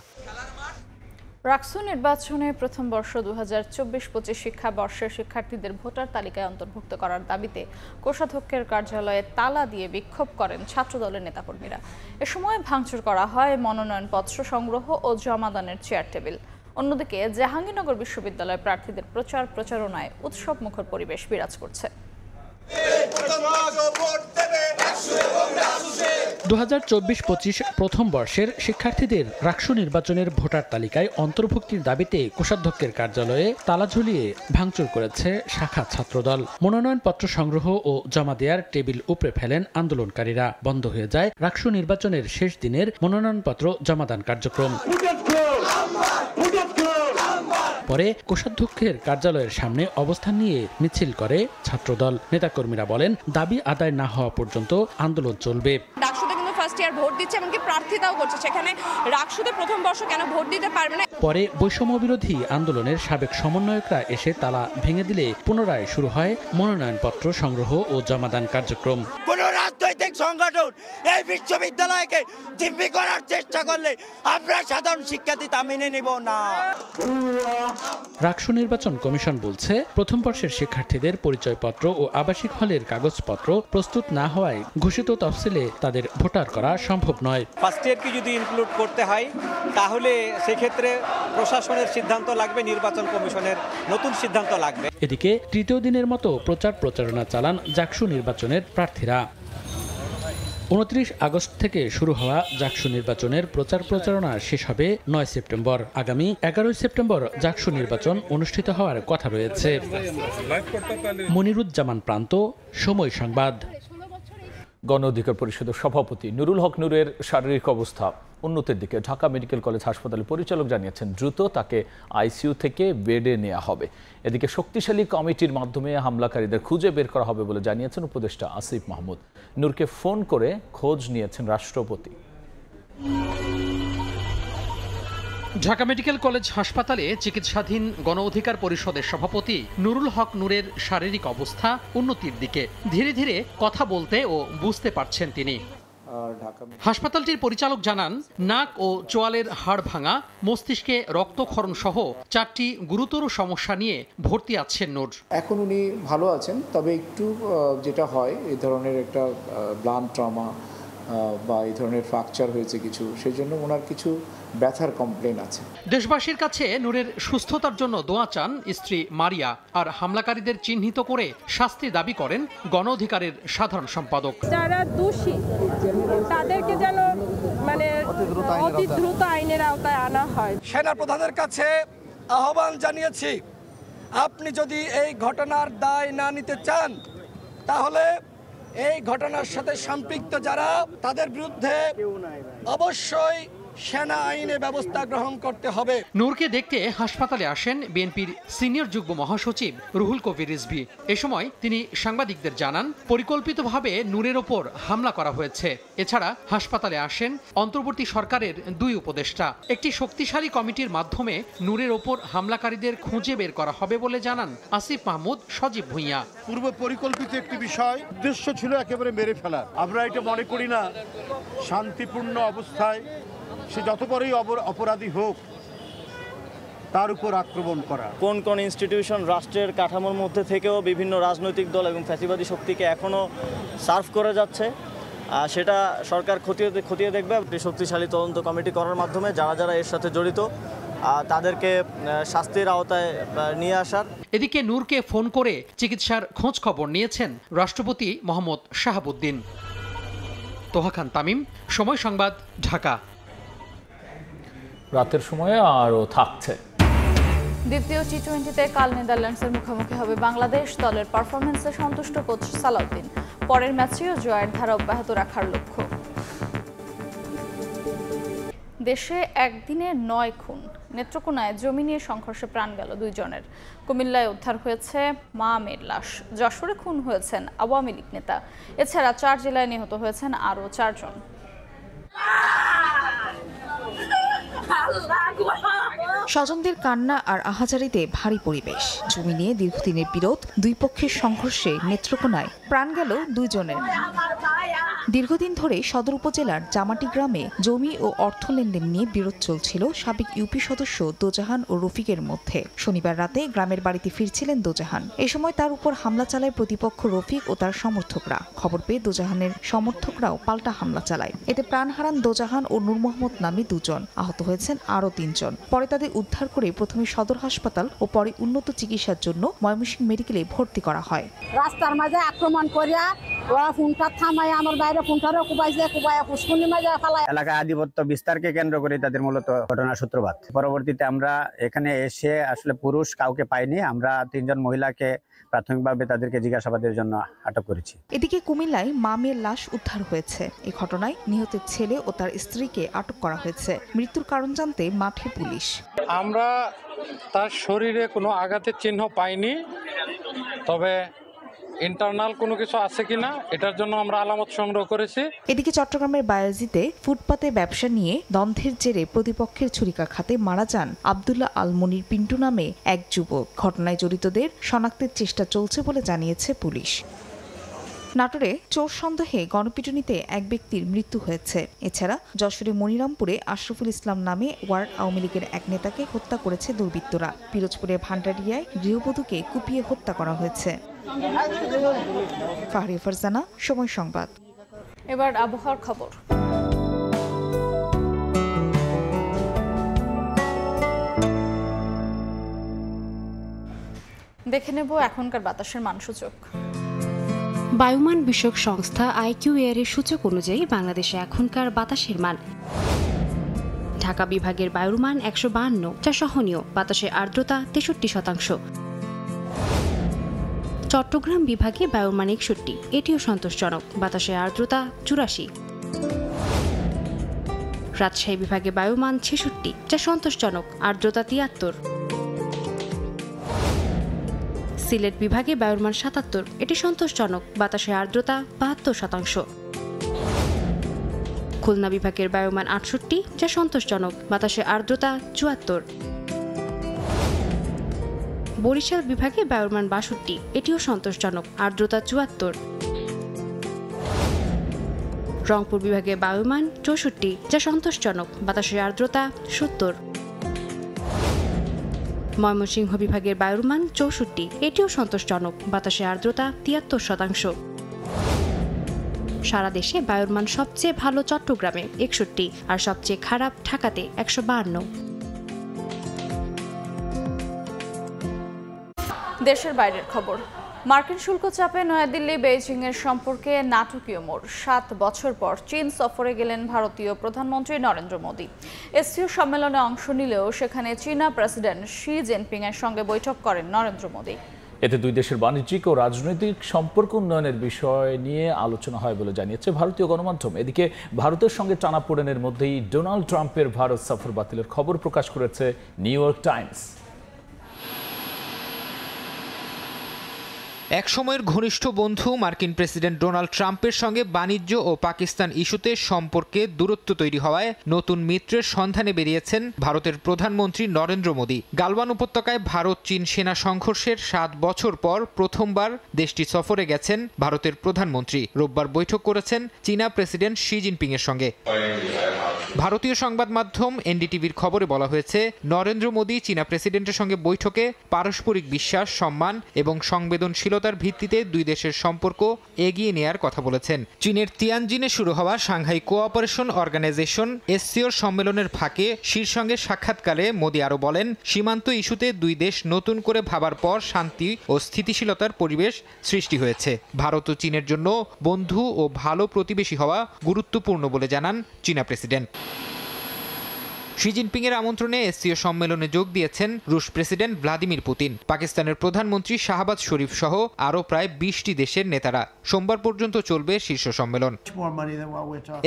Speaker 4: ডাকসু নির্বাচনে প্রথম বর্ষ 2024-25 শিক্ষাবর্ষের শিক্ষার্থীদের ভোটার তালিকায় অন্তর্ভুক্ত করার দাবিতে কোষাধ্যক্ষের কার্যালয়ে তালা দিয়ে বিক্ষোভ করেন ছাত্রদলের নেতাকর্মীরা। এ সময় ভাঙচুর করা হয় মনোনয়নপত্র সংগ্রহ ও জমাদানের চেয়ার টেবিল। অন্যদিকে জাহাঙ্গীরনগর বিশ্ববিদ্যালয় প্রার্থীদের প্রচারণায় উৎসবমুখর পরিবেশ বিরাজ করছে।
Speaker 2: 2024-25 প্রথম বর্ষের শিক্ষার্থীদের রাকসু নির্বাচনের ভোটার তালিকায় অন্তর্ভুক্তির দাবিতে কোষাধ্যক্ষের কার্যালয়ে তালা ঝুলিয়ে ভাঙচুর করেছে শাখা ছাত্রদল। মনোনয়নপত্র সংগ্রহ ও জমা দেওয়ার টেবিল উপড়ে ফেলেন আন্দোলনকারীরা। বন্ধ হয়ে যায় রাকসু নির্বাচনের শেষ দিনের মনোনয়নপত্র জমাদান কার্যক্রম। পরে কোষাধ্যক্ষের কার্যালয়ের সামনে অবস্থান নিয়ে মিছিল করে ছাত্রদল। নেতাকর্মীরা বলেন, দাবি আদায় না হওয়া পর্যন্ত আন্দোলন চলবে।
Speaker 3: ডাকসুতে কিন্তু ফার্স্ট ইয়ার ভোট দিচ্ছে, এমনকি প্রার্থিতাও করছে, সেখানে রাকসুতে প্রথম বর্ষ কেন ভোট দিতে পারবে না?
Speaker 2: পরে বৈষম্য বিরোধী আন্দোলনের সাবেক সমন্বয়করা এসে তালা ভেঙে দিলে পুনরায় শুরু হয় মনোনয়নপত্র সংগ্রহ ও জমাদান কার্যক্রম।
Speaker 16: কোন রাজনৈতিক সংগঠন এই বিশ্ববিদ্যালয়কে জিম্মি করার চেষ্টা করলে আমরা সাধারণ শিক্ষার্থী তা মেনে নেব না।
Speaker 2: রাকসু নির্বাচন কমিশন বলছে, প্রথম বর্ষের শিক্ষার্থীদের পরিচয়পত্র ও আবাসিক হলের কাগজপত্র প্রস্তুত না হওয়ায় ঘোষিত তফসিলে তাদের ভোটার করা সম্ভব নয়।
Speaker 5: ফার্স্ট ইয়ারকে যদি ইনক্লুড করতে হয় তাহলে সেক্ষেত্রে প্রশাসনের সিদ্ধান্ত লাগবে, নির্বাচন কমিশনের নতুন সিদ্ধান্ত লাগবে।
Speaker 2: এদিকে তৃতীয় দিনের মতো প্রচারণা চালান জাকসু নির্বাচনের প্রার্থীরা। 29 আগস্ট থেকে শুরু হওয়া জাকসু নির্বাচনের প্রচারণা শেষ হবে 9 সেপ্টেম্বর। আগামী 11 সেপ্টেম্বর জাকসু নির্বাচন অনুষ্ঠিত হওয়ার কথা রয়েছে। মনিরুজ্জামান প্রান্ত, সময় সংবাদ।
Speaker 1: গণ অধিকার পরিষদের সভাপতি নুরুল হক নূরের শারীরিক অবস্থা উন্নতির দিকে ঢাকা মেডিকেল কলেজ হাসপাতালের পরিচালক জানিয়েছেন, দ্রুত তাকে আইসিইউ থেকে বেডে নেওয়া হবে। এদিকে শক্তিশালী কমিটির মাধ্যমে হামলাকারীদের খুঁজে বের করা হবে বলে জানিয়েছেন উপদেষ্টা আসিফ মাহমুদ। নূরকে ফোন করে খোঁজ নিয়েছেন রাষ্ট্রপতি।
Speaker 2: ঢাকা মেডিকেল কলেজ হাসপাতালে চিকিৎসাধীন গণ অধিকার পরিষদের সভাপতি নুরুল হক নূরের শারীরিক অবস্থা উন্নতির দিকে। ধীরে ধীরে কথা বলতে ও বুঝতে পারছেন তিনি। হাসপাতালটির পরিচালক জানান, নাক ও চোয়ালের হাড় ভাঙা, মস্তিষ্কে রক্তক্ষরণ সহ 4টি গুরুতর সমস্যা নিয়ে ভর্তি আছেন নূর।
Speaker 6: এখন উনি ভালো আছেন, তবে একটু যেটা হয় এই ধরনের একটা ব্লান্ট ট্রমা বা এই ধরনের ফ্র্যাকচার হয়েছে কিছু, সেই জন্য ওনার কিছু ব্যথার কমপ্লেন আছে।
Speaker 2: দেশবাসীর কাছে নূরের সুস্থতার জন্য দোয়া চান স্ত্রী মারিয়া। আর হামলাকারীদের চিহ্নিত করে শাস্তি দাবি করেন গণ অধিকারের সাধারণ সম্পাদক।
Speaker 3: যারা দোষী তাদেরকে যেন অতি দ্রুত আইনের আওতায় আনা হয়।
Speaker 16: সেনা প্রধানের কাছে আহ্বান জানিয়েছি, আপনি যদি এই ঘটনার দায় না নিতে চান তাহলে এই ঘটনার সাথে সম্পৃক্ত যারা তাদের বিরুদ্ধে অবশ্যই সেনা আইনে ব্যবস্থা গ্রহণ করতে হবে।
Speaker 2: নূরকে দেখতে হাসপাতালে আসেন বিএনপির সিনিয়র যুগ্ম মহাসচিব রুহুল কবির রিজভী। এ সময় তিনি সাংবাদিকদের জানান, পরিকল্পিতভাবে নূরের ওপর হামলা করা হয়েছে। এছাড়া হাসপাতালে আসেন অন্তর্বর্তী সরকারের 2 উপদেষ্টা। একটি শক্তিশালী কমিটির মাধ্যমে নূরের ওপর হামলাকারীদের খুঁজে বের করা হবে বলে জানান আসিফ মাহমুদ, সজীব ভুঁইয়া।
Speaker 7: পূর্ব পরিকল্পিত একটি বিষয়, উদ্দেশ্য ছিল একেবারে মেরে ফেলার। আমরা এটা মনে করি না শান্তিপূর্ণ অবস্থায় সে যত বড়ই অপরাধী হোক তার উপর আক্রমণ করা।
Speaker 25: কোন কোন ইনস্টিটিউশন রাষ্ট্রের কাঠামোর মধ্যে থেকেও বিভিন্ন রাজনৈতিক দল এবং ফ্যাসিবাদী শক্তিকে এখনও সার্ভ করে যাচ্ছে, সেটা সরকার খতিয়ে দেখবে। শক্তিশালী তদন্ত কমিটি করার মাধ্যমে যারা এর সাথে জড়িত তাদেরকে শাস্তির আওতায় নিয়ে আসার।
Speaker 2: এদিকে নূরকে ফোন করে চিকিৎসার খোঁজ খবর নিয়েছেন রাষ্ট্রপতি মোহাম্মদ শাহাবুদ্দিন। তোহা খান তামিম, সময় সংবাদ, ঢাকা।
Speaker 1: রাতের সময়ে আরও থাকছে।
Speaker 4: দ্বিতীয় টি-20তে কাল নেদারল্যান্ডসের মুখোমুখি হবে বাংলাদেশ। দলের পারফরমেন্সে সন্তুষ্ট কোচ সালাউদ্দিন। পরের ম্যাচেও জয়ের ধারা অব্যাহত রাখার লক্ষ্য। দেশে একদিনে 9 খুন। নেত্রকোনায় জমি নিয়ে সংঘর্ষে প্রাণ গেল 2 জনের। কুমিল্লায় উদ্ধার হয়েছে মা মেয়ের লাশ। যশোরে খুন হয়েছেন আওয়ামী লীগ নেতা। এছাড়া 4 জেলায় নিহত হয়েছেন আরও 4 জন।
Speaker 8: স্বজনদের কান্না আর আহাজারিতে ভারী পরিবেশ। জমি নিয়ে দীর্ঘদিনের বিরোধ, 2 পক্ষের সংঘর্ষে নেত্রকোনায় প্রাণ গেল 2 জনের। দীর্ঘদিন ধরে সদর উপজেলার জামাটি গ্রামে জমি ও অর্থ লেনদেন নিয়ে বিরোধ চলছিল সাবেক ইউপি সদস্য দোজাহান ও রফিকের মধ্যে। শনিবার রাতে গ্রামের বাড়িতে ফিরছিলেন দোজাহান। এই সময় তার উপর হামলা চালায় প্রতিপক্ষ রফিক ও তার সমর্থকরা। খবর পেয়ে দোজাহানের সমর্থকরাও পাল্টা হামলা চালায়। এতে প্রাণ হারান দোজাহান ও নূর মোহাম্মদ নামে 2 জন। আহত হয়েছেন আরও 3 জন। পরে তাদের উদ্ধার করে প্রথমে সদর হাসপাতাল ও পরে উন্নত চিকিৎসার জন্য ময়মনসিংহ মেডিকেলে ভর্তি করা হয়।
Speaker 9: রাস্তার মাঝে আক্রমণ করিয়া ওরা ফোনটা থামায়, আমার বাইরে ফোনটারও কুবাইছে, কুবাইয়া পুষ্কুনি মাঝে ফেলায়।
Speaker 10: এলাকায় আধিপত্য বিস্তারকে কেন্দ্র করে তাদের মূলত ঘটনার সূত্রপাত। পরবর্তীতে আমরা এখানে এসে আসলে পুরুষ কাউকে পাইনি। আমরা 3 জন মহিলাকে প্রাথমিকভাবে তাদেরকে জিজ্ঞাসাবাদের জন্য আটক করেছি।
Speaker 8: এদিকে কুমিল্লায় মা মেয়ের লাশ উদ্ধার হয়েছে। এই ঘটনায় নিহতের ছেলে ও তার স্ত্রীকে আটক করা হয়েছে। মৃত্যুর কারণ জানতে মাঠে পুলিশ।
Speaker 11: আমরা তার শরীরে কোনো আঘাতের চিহ্ন পাইনি, তবে ইন্টারনাল কোনো কিছু আছে কিনা এটার জন্য আমরা আলামত সংগ্রহ করেছি।
Speaker 8: এদিকে চট্টগ্রামের বায়াজিতে ফুটপাতে ব্যবসা নিয়ে দ্বন্দ্বের জেরে প্রতিপক্ষের ছুরিকাঘাতে মারা যান আব্দুল্লাহ আল মনির পিন্টু নামে এক যুবক। ঘটনায় জড়িতদের শনাক্তের চেষ্টা চলছে বলে জানিয়েছে পুলিশ। নাটোরে চোর সন্দেহে গণপিটুনিতে এক ব্যক্তির মৃত্যু হয়েছে। এছাড়া যশোরে মনিরামপুরে আশরাফুল ইসলাম নামে ওয়ার্ড আওয়ামী লীগের এক নেতাকে হত্যা করেছে দুর্বৃত্তরা। পিরোজপুরে ভান্ডারিয়ায় গৃহবধূকে কুপিয়ে হত্যা করা হয়েছে। ফাহরিয়া ফারজানা, সময় সংবাদ।
Speaker 4: এবার আবহাওয়ার খবর। দেখে নেব এখনকার বাতাসের মানসূচক।
Speaker 12: বায়ুমান বিষয়ক সংস্থা IQAir এর সূচক অনুযায়ী বাংলাদেশে এখনকার বাতাসের মান: ঢাকা বিভাগের বায়ুর মান 152, যা সহনীয়। বাতাসের আর্দ্রতা 63%। চট্টগ্রাম বিভাগে বায়ুর মান 61, এটিও সন্তোষজনক। বাতাসের আর্দ্রতা 84। রাজশাহী বিভাগে বায়ুর মান 66, যা সন্তোষজনক। আর্দ্রতা 73। সিলেট বিভাগে বায়ুর মান 77, এটি সন্তোষজনক। বাতাসের আর্দ্রতা 72%। খুলনা বিভাগের বায়ুর মান 68, যা সন্তোষজনক। বাতাসের আর্দ্রতা 74। বরিশাল বিভাগে বায়ুর মান 62, এটিও সন্তোষজনক। আর্দ্রতা 74। রংপুর বিভাগে বায়ুর মান 64, যা সন্তোষজনক। বাতাসের আর্দ্রতা 70। ময়মনসিংহ বিভাগের বায়ুর মান 64, এটিও সন্তোষজনক। বাতাসের আর্দ্রতা 73%। সারা দেশে বায়ুর মান সবচেয়ে ভালো চট্টগ্রামে 61 আর সবচেয়ে খারাপ ঢাকাতে 152।
Speaker 4: দেশের বাইরের খবর। মার্কিন শুল্ক চাপে নয়াদিল্লি বেইজিং এর সম্পর্কে নাটকীয় মোড়। 7 বছর পর চীন সফরে গেলেন ভারতীয় প্রধানমন্ত্রী নরেন্দ্র মোদী। এসসিও সম্মেলনে অংশ নিলেও সেখানে চীনা প্রেসিডেন্ট শি জিনপিং এর সঙ্গে বৈঠক করেন নরেন্দ্র মোদী।
Speaker 1: এতে দুই দেশের বাণিজ্যিক ও রাজনৈতিক সম্পর্ক উন্নয়নের বিষয় নিয়ে আলোচনা হয় বলে জানিয়েছে ভারতীয় গণমাধ্যম। এদিকে ভারতের সঙ্গে টানাপোড়েনের মধ্যেই ডোনাল্ড ট্রাম্পের ভারত সফর বাতিলের খবর প্রকাশ করেছে নিউ ইয়র্ক টাইমস।
Speaker 13: একসময়ের ঘনিষ্ঠ বন্ধু মার্কিন প্রেসিডেন্ট ডোনাল্ড ট্রাম্পের সঙ্গে বাণিজ্য ও পাকিস্তান ইস্যুতে সম্পর্কে দূরত্ব তৈরি হওয়ায় নতুন মিত্রের সন্ধানে বেরিয়েছেন ভারতের প্রধানমন্ত্রী নরেন্দ্র মোদী। গালওয়ান উপত্যকায় ভারত চীন সেনা সংঘর্ষের 7 বছর পর প্রথমবার দেশটি সফরে গেছেন ভারতের প্রধানমন্ত্রী। রোববার বৈঠক করেছেন চীনা প্রেসিডেন্ট শি জিনপিং এর সঙ্গে। ভারতীয় সংবাদ মাধ্যম এনডিটিভির খবরে বলা হয়েছে, নরেন্দ্র মোদী চীনা প্রেসিডেন্টের সঙ্গে বৈঠকে পারস্পরিক বিশ্বাস, সম্মান এবং সংবেদনশীলতার ভিত্তিতে দুই দেশের সম্পর্ক এগিয়ে নেয়ার কথা বলেছেন। চীনের তিয়ানজিনে শুরু হওয়া সাংহাই কোঅপারেশন অর্গানাইজেশন এসসিওর সম্মেলনের ফাঁকে শির সঙ্গে সাক্ষাৎকারে মোদী আরও বলেন, সীমান্ত ইস্যুতে দুই দেশ নতুন করে ভাবার পর শান্তি ও স্থিতিশীলতার পরিবেশ সৃষ্টি হয়েছে। ভারত ও চীনের জন্য বন্ধু ও ভালো প্রতিবেশী হওয়া গুরুত্বপূর্ণ বলে জানান চীনা প্রেসিডেন্ট। শি জিনপিং এর আমন্ত্রণে এসসিও সম্মেলনে যোগ দিয়েছেন রুশ প্রেসিডেন্ট ভ্লাদিমির পুতিন, পাকিস্তানের প্রধানমন্ত্রী শাহবাজ শরীফ সহ আরও প্রায় 20টি দেশের নেতারা। সোমবার পর্যন্ত চলবে শীর্ষ সম্মেলন।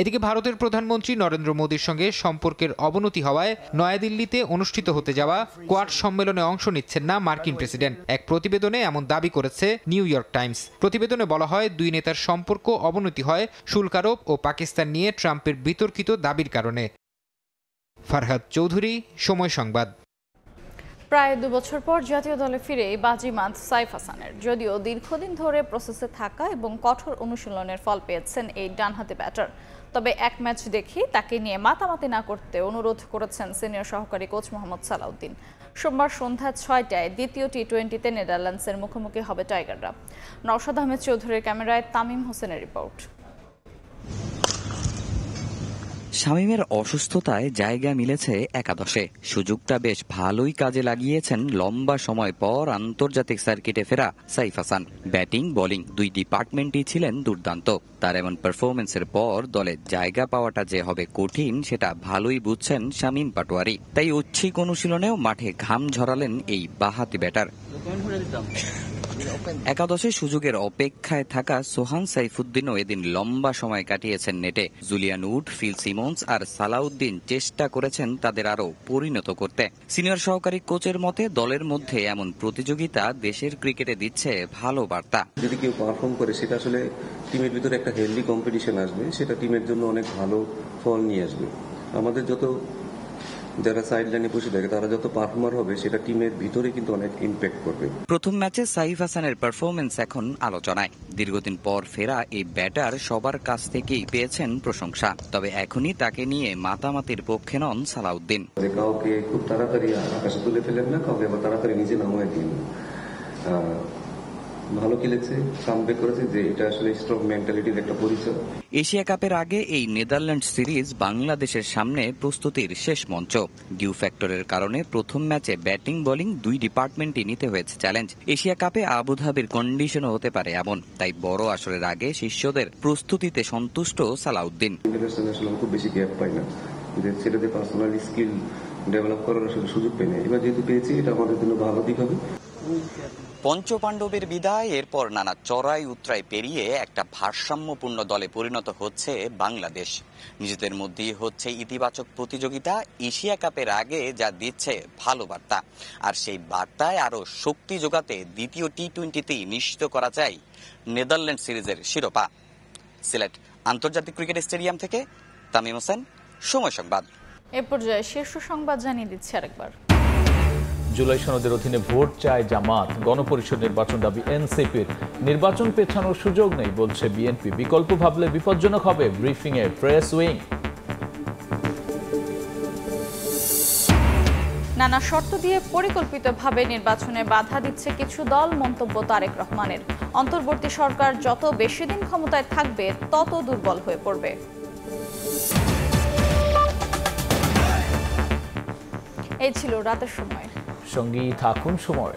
Speaker 13: এদিকে ভারতের প্রধানমন্ত্রী নরেন্দ্র মোদীর সঙ্গে সম্পর্কের অবনতি হওয়ায় নয়াদিল্লিতে অনুষ্ঠিত হতে যাওয়া কোয়াড সম্মেলনে অংশ নিচ্ছেন না মার্কিন প্রেসিডেন্ট। এক প্রতিবেদনে এমন দাবি করেছে নিউ ইয়র্ক টাইমস। প্রতিবেদনে বলা হয়, দুই নেতার সম্পর্ক অবনতি হয় শুল্ক আরোপ ও পাকিস্তান নিয়ে ট্রাম্পের বিতর্কিত দাবির কারণে। ফারহাদ চৌধুরী, সময় সংবাদ।
Speaker 4: প্রায় 2 বছর পর জাতীয় দলে ফিরে বাজিমাত সাইফ হাসানের। যদিও দীর্ঘদিন ধরে প্রসেসে থাকা এবং কঠোর অনুশীলনের ফল পেয়েছেন এই ডানহাতি ব্যাটার, তবে এক ম্যাচ দেখে তাকে নিয়ে মাতামাতি না করতে অনুরোধ করেছেন সিনিয়র সহকারী কোচ মোহাম্মদ সালাউদ্দিন। সোমবার সন্ধ্যা 6টায় দ্বিতীয় টি-20তে নেদারল্যান্ডসের মুখোমুখি হবে টাইগাররা। নওশাদ আহমেদ চৌধুরীর ক্যামেরায় তামিম হোসেনের রিপোর্ট।
Speaker 14: শামীমের অসুস্থতায় জায়গা মিলেছে একাদশে। সুযোগটা বেশ ভালোই কাজে লাগিয়েছেন লম্বা সময় পর আন্তর্জাতিক সার্কিটে ফেরা সাইফ হাসান। ব্যাটিং বোলিং দুই ডিপার্টমেন্টই ছিলেন দুর্দান্ত। তার এমন পারফরমেন্সের পর দলে জায়গা পাওয়াটা যে হবে কঠিন সেটা ভালোই বুঝছেন শামীম পাটোয়ারি। তাই ঐচ্ছিক অনুশীলনেও মাঠে ঘাম ঝরালেন এই বাঁহাতি ব্যাটার। একাদশে সুযোগের অপেক্ষায় থাকা সোহান সাইফুদ্দিনও এদিন লম্বা সময় কাটিয়েছেন নেটে। জুলিয়ান উড, ফিল সিমন্স আর সালাউদ্দিন চেষ্টা করেছেন তাদের আরো পরিণত করতে। সিনিয়র সহকারী কোচের মতে দলের মধ্যে এমন প্রতিযোগিতা দেশের ক্রিকেটে দিচ্ছে ভালো বার্তা।
Speaker 15: যদি কেউ পারফর্ম করে সেটা আসলে টিমের ভিতরে একটা হেলদি কম্পিটিশন আসবে, সেটা টিমের জন্য অনেক ভালো ফল নিয়ে আসবে। আমাদের যত যারা সাইড লাইনে বসে থাকে তারা যত পারফর্মার হবে সেটা টিমের ভিতরে কিন্তু অনেক ইম্প্যাক্ট করবে।
Speaker 14: প্রথম ম্যাচে সাইফ হাসানের পারফরমেন্স এখন আলোচনায়। দীর্ঘদিন পর ফেরা এই ব্যাটার সবার কাছ থেকেই পেয়েছেন প্রশংসা, তবে এখনই তাকে নিয়ে মাতামাতির পক্ষে নন সালাউদ্দিন।
Speaker 15: কাউকে খুব তাড়াতাড়ি আকাশে তুলে ফেলেন না, কাউকে আবার তাড়াতাড়ি নিজে নামায় দিন। ভালো খেলেছে, কামব্যাক করেছে, যে এটা আসলে স্ট্রং মেন্টালিটির একটা পরিচয়।
Speaker 14: এশিয়া কাপের আগে এই নেদারল্যান্ড সিরিজ বাংলাদেশের সামনে প্রস্তুতির শেষ মঞ্চ। ডিউ ফ্যাক্টরের কারণে প্রথম ম্যাচে ব্যাটিং বোলিং দুই ডিপার্টমেন্টই নিতে হয়েছে চ্যালেঞ্জ। এশিয়া কাপে আবুধাবির কন্ডিশনও হতে পারে এমন, তাই বড় আসরের আগে শিষ্যদের প্রস্তুতিতে সন্তুষ্ট সালাউদ্দিন।
Speaker 15: খুব বেশি গ্যাপ পাই না, ছেলেদের পার্সোনাল স্কিল ডেভেলপ করার আসলে সুযোগ পাই না। এবার যেহেতু পেয়েছি এটা আমাদের জন্য ভালো দিক হবে।
Speaker 14: পঞ্চপাণ্ডবের বিদায়, এরপর নানা চড়াই উতরাই পেরিয়ে একটা ভারসাম্যপূর্ণ দলে পরিণত হচ্ছে বাংলাদেশ। নিজেদের মধ্যেই হচ্ছে ইতিবাচক প্রতিযোগিতা। এশিয়া কাপের আগে যা দিচ্ছে ভালো বার্তা, আর সেই বার্তায় আরো শক্তি যোগাতে দ্বিতীয় টি-20তেই নিশ্চিত করা যায় নেদারল্যান্ড সিরিজের শিরোপা। সিলেট আন্তর্জাতিক ক্রিকেট স্টেডিয়াম থেকে তামিম হোসেন, সময় সংবাদ।
Speaker 4: এ পর্যায়ে শীর্ষ সংবাদ জানিয়ে দিচ্ছি আরেকবার।
Speaker 1: জুলাই সনদের অধীনে ভোট চায় জামাত, গণপরিষদ নির্বাচন দাবি এনসিপির। নির্বাচন পেছানোর সুযোগ নেই বলছে বিএনপি, বিকল্প ভাবলে বিপজ্জনক হবে ব্রিফিং এ প্রেস উইং।
Speaker 4: নানা শর্ত দিয়ে পরিকল্পিতভাবে নির্বাচনে বাধা দিচ্ছে কিছু দল, মন্তব্য তারেক রহমানের। অন্তর্বর্তী সরকার যত বেশি দিন ক্ষমতায় থাকবে তত দুর্বল হয়ে পড়বে। এই ছিল রাতের সময়।
Speaker 1: সঙ্গী থাকুন সময়।